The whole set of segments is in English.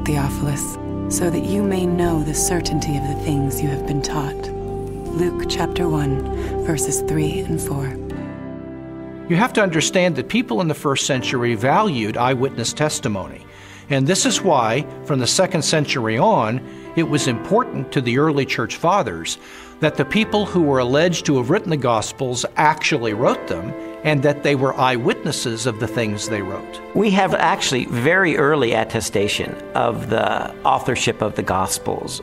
Theophilus, so that you may know the certainty of the things you have been taught. Luke chapter 1, verses 3 and 4. You have to understand that people in the first century valued eyewitness testimony. And this is why, from the 2nd century on, it was important to the early church fathers that the people who were alleged to have written the Gospels actually wrote them, and that they were eyewitnesses of the things they wrote. We have actually very early attestation of the authorship of the Gospels.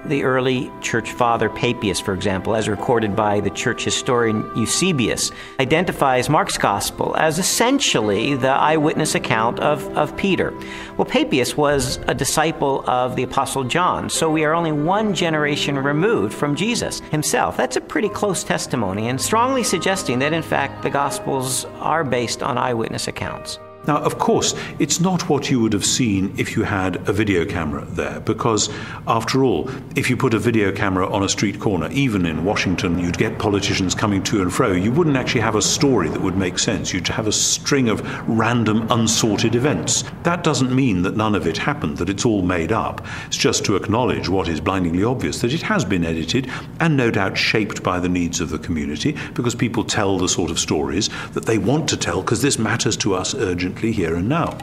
The early church father Papias, for example, as recorded by the church historian Eusebius, identifies Mark's Gospel as essentially the eyewitness account of Peter. Well, Papias was a disciple of the Apostle John, so we are only one generation removed from Jesus himself. That's a pretty close testimony, and strongly suggesting that, in fact, the Gospels are based on eyewitness accounts. Now, of course, it's not what you would have seen if you had a video camera there, because, after all, if you put a video camera on a street corner, even in Washington, you'd get politicians coming to and fro. You wouldn't actually have a story that would make sense. You'd have a string of random, unsorted events. That doesn't mean that none of it happened, that it's all made up. It's just to acknowledge what is blindingly obvious, that it has been edited and no doubt shaped by the needs of the community, because people tell the sort of stories that they want to tell, because this matters to us urgently here and now.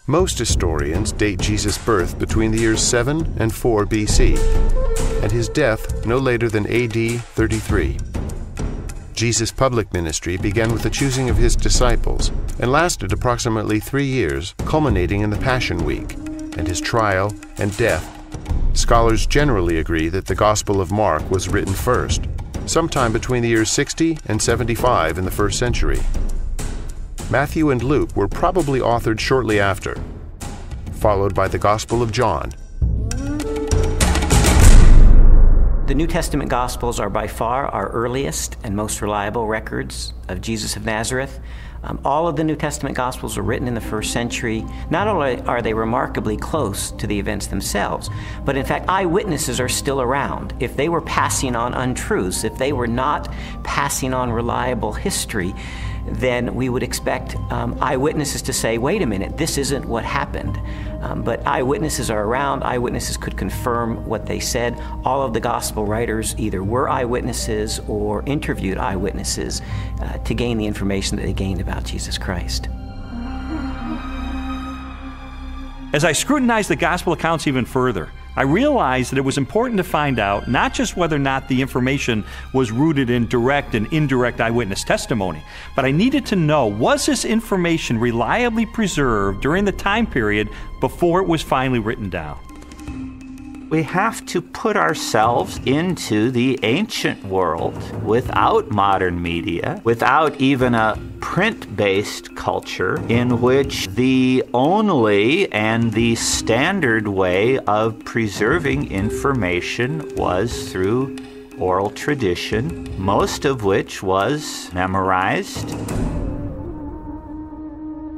Most historians date Jesus' birth between the years 7 and 4 BC, and his death no later than AD 33. Jesus' public ministry began with the choosing of his disciples and lasted approximately 3 years, culminating in the Passion Week and his trial and death. Scholars generally agree that the Gospel of Mark was written first, sometime between the years 60 and 75 in the 1st century. Matthew and Luke were probably authored shortly after, followed by the Gospel of John. The New Testament Gospels are by far our earliest and most reliable records of Jesus of Nazareth. All of the New Testament Gospels were written in the 1st century. Not only are they remarkably close to the events themselves, but in fact, eyewitnesses are still around. If they were passing on untruths, if they were not passing on reliable history, then we would expect eyewitnesses to say, wait a minute, this isn't what happened. But eyewitnesses are around. Eyewitnesses could confirm what they said. All of the gospel writers either were eyewitnesses or interviewed eyewitnesses to gain the information that they gained about Jesus Christ. As I scrutinized the gospel accounts even further, I realized that it was important to find out not just whether or not the information was rooted in direct and indirect eyewitness testimony, but I needed to know, was this information reliably preserved during the time period before it was finally written down? We have to put ourselves into the ancient world without modern media, without even a print-based culture in which the only and the standard way of preserving information was through oral tradition, most of which was memorized.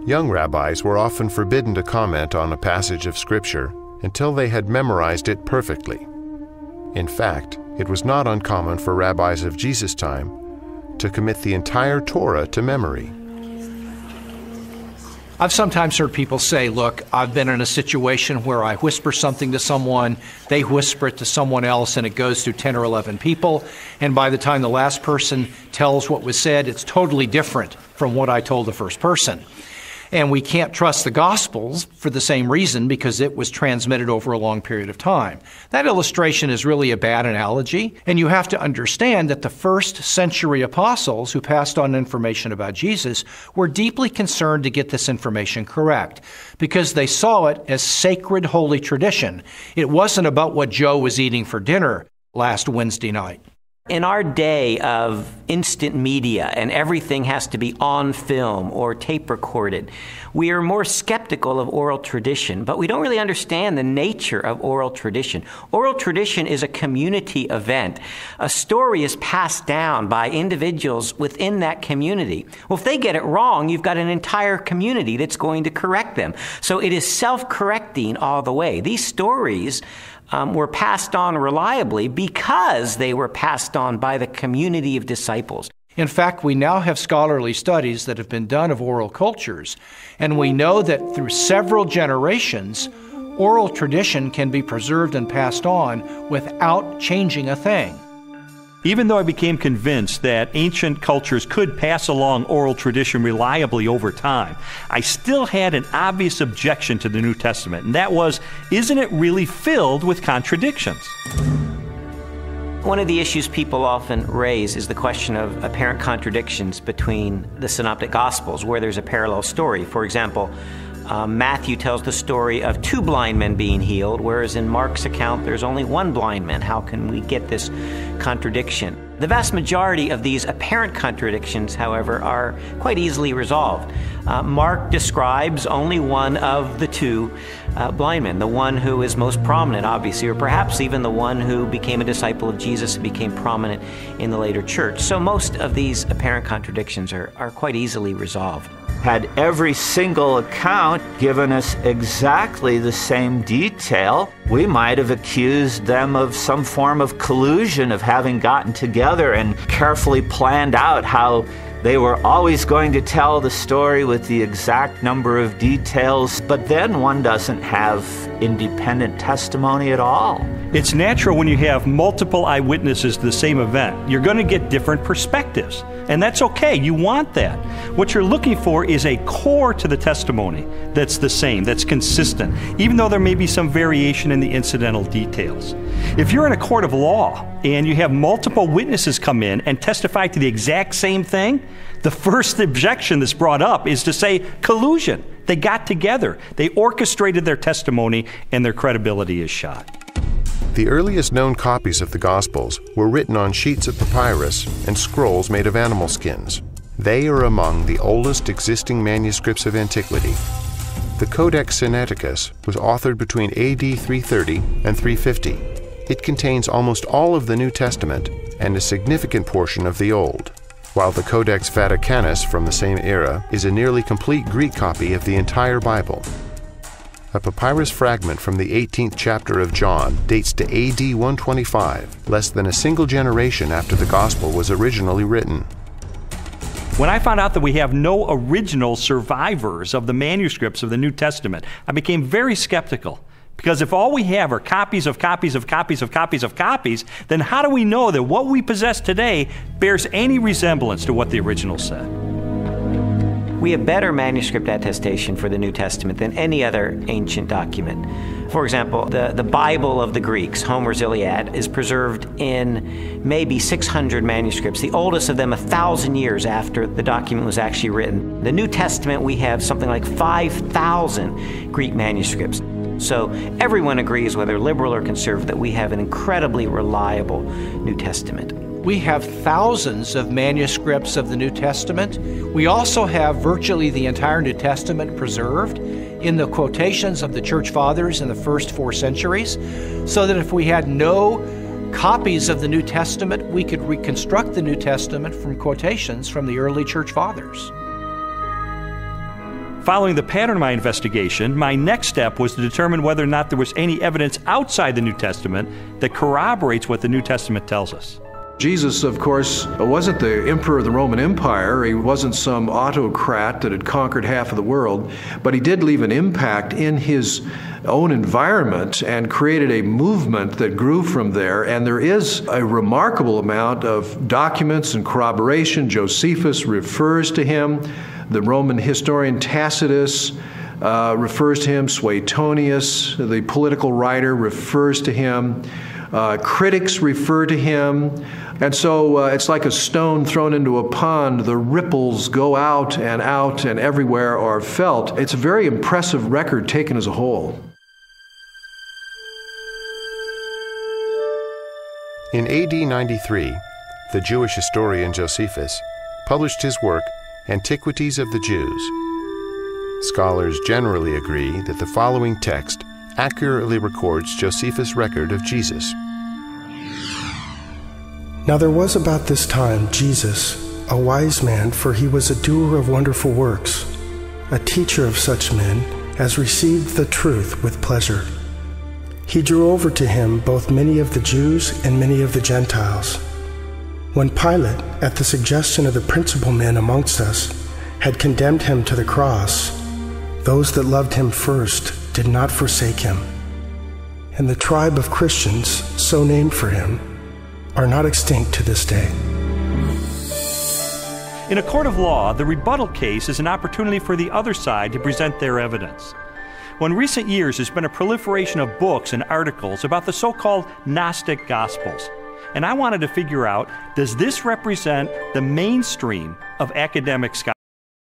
Young rabbis were often forbidden to comment on a passage of Scripture until they had memorized it perfectly. In fact, it was not uncommon for rabbis of Jesus' time to commit the entire Torah to memory. I've sometimes heard people say, look, I've been in a situation where I whisper something to someone, they whisper it to someone else, and it goes through 10 or 11 people, and by the time the last person tells what was said, it's totally different from what I told the first person. And we can't trust the Gospels for the same reason, because it was transmitted over a long period of time. That illustration is really a bad analogy, and you have to understand that the first century apostles who passed on information about Jesus were deeply concerned to get this information correct, because they saw it as sacred holy tradition. It wasn't about what Joe was eating for dinner last Wednesday night. In our day of instant media and everything has to be on film or tape recorded, we are more skeptical of oral tradition, but we don't really understand the nature of oral tradition. Oral tradition is a community event. A story is passed down by individuals within that community. Well, if they get it wrong, you've got an entire community that's going to correct them. So it is self-correcting all the way. These stories were passed on reliably because they were passed on by the community of disciples. In fact, we now have scholarly studies that have been done of oral cultures, and we know that through several generations, oral tradition can be preserved and passed on without changing a thing. Even though I became convinced that ancient cultures could pass along oral tradition reliably over time, I still had an obvious objection to the New Testament, and that was, isn't it really filled with contradictions? One of the issues people often raise is the question of apparent contradictions between the Synoptic Gospels, where there's a parallel story. For example, Matthew tells the story of 2 blind men being healed, whereas in Mark's account there's only 1 blind man. How can we get this contradiction? The vast majority of these apparent contradictions, however, are quite easily resolved. Mark describes only one of the 2 blind men, the one who is most prominent, obviously, or perhaps even the one who became a disciple of Jesus and became prominent in the later church. So most of these apparent contradictions are quite easily resolved. Had every single account given us exactly the same detail, we might have accused them of some form of collusion, of having gotten together and carefully planned out how they were always going to tell the story with the exact number of details, but then one doesn't have independent testimony at all. It's natural when you have multiple eyewitnesses to the same event. You're going to get different perspectives, and that's okay. You want that. What you're looking for is a core to the testimony that's the same, that's consistent, even though there may be some variation in the incidental details. If you're in a court of law and you have multiple witnesses come in and testify to the exact same thing, the first objection that's brought up is to say collusion. They got together. They orchestrated their testimony, and their credibility is shot. The earliest known copies of the Gospels were written on sheets of papyrus and scrolls made of animal skins. They are among the oldest existing manuscripts of antiquity. The Codex Sinaiticus was authored between AD 330 and 350. It contains almost all of the New Testament and a significant portion of the Old, while the Codex Vaticanus from the same era is a nearly complete Greek copy of the entire Bible. A papyrus fragment from the 18th chapter of John dates to AD 125, less than a single generation after the Gospel was originally written. When I found out that we have no original survivors of the manuscripts of the New Testament, I became very skeptical. Because if all we have are copies of copies of copies of copies of copies, then how do we know that what we possess today bears any resemblance to what the original said? We have better manuscript attestation for the New Testament than any other ancient document. For example, the Bible of the Greeks, Homer's Iliad, is preserved in maybe 600 manuscripts, the oldest of them 1,000 years after the document was actually written. The New Testament, we have something like 5,000 Greek manuscripts. So everyone agrees, whether liberal or conservative, that we have an incredibly reliable New Testament. We have thousands of manuscripts of the New Testament. We also have virtually the entire New Testament preserved in the quotations of the Church Fathers in the first 4 centuries, so that if we had no copies of the New Testament, we could reconstruct the New Testament from quotations from the early Church Fathers. Following the pattern of my investigation, my next step was to determine whether or not there was any evidence outside the New Testament that corroborates what the New Testament tells us. Jesus, of course, wasn't the emperor of the Roman Empire. He wasn't some autocrat that had conquered half of the world, but he did leave an impact in his own environment and created a movement that grew from there. And there is a remarkable amount of documents and corroboration. Josephus refers to him. The Roman historian Tacitus refers to him. Suetonius, the political writer, refers to him. Critics refer to him. And so it's like a stone thrown into a pond. The ripples go out and everywhere are felt. It's a very impressive record taken as a whole. In AD 93, the Jewish historian Josephus published his work, Antiquities of the Jews. Scholars generally agree that the following text accurately records Josephus' record of Jesus. Now there was about this time Jesus, a wise man, for he was a doer of wonderful works, a teacher of such men as received the truth with pleasure. He drew over to him both many of the Jews and many of the Gentiles. When Pilate, at the suggestion of the principal men amongst us, had condemned him to the cross, those that loved him first did not forsake him. And the tribe of Christians, so named for him, are not extinct to this day. In a court of law, the rebuttal case is an opportunity for the other side to present their evidence. Well, in recent years, there's been a proliferation of books and articles about the so-called Gnostic Gospels. And I wanted to figure out, does this represent the mainstream of academic scholarship?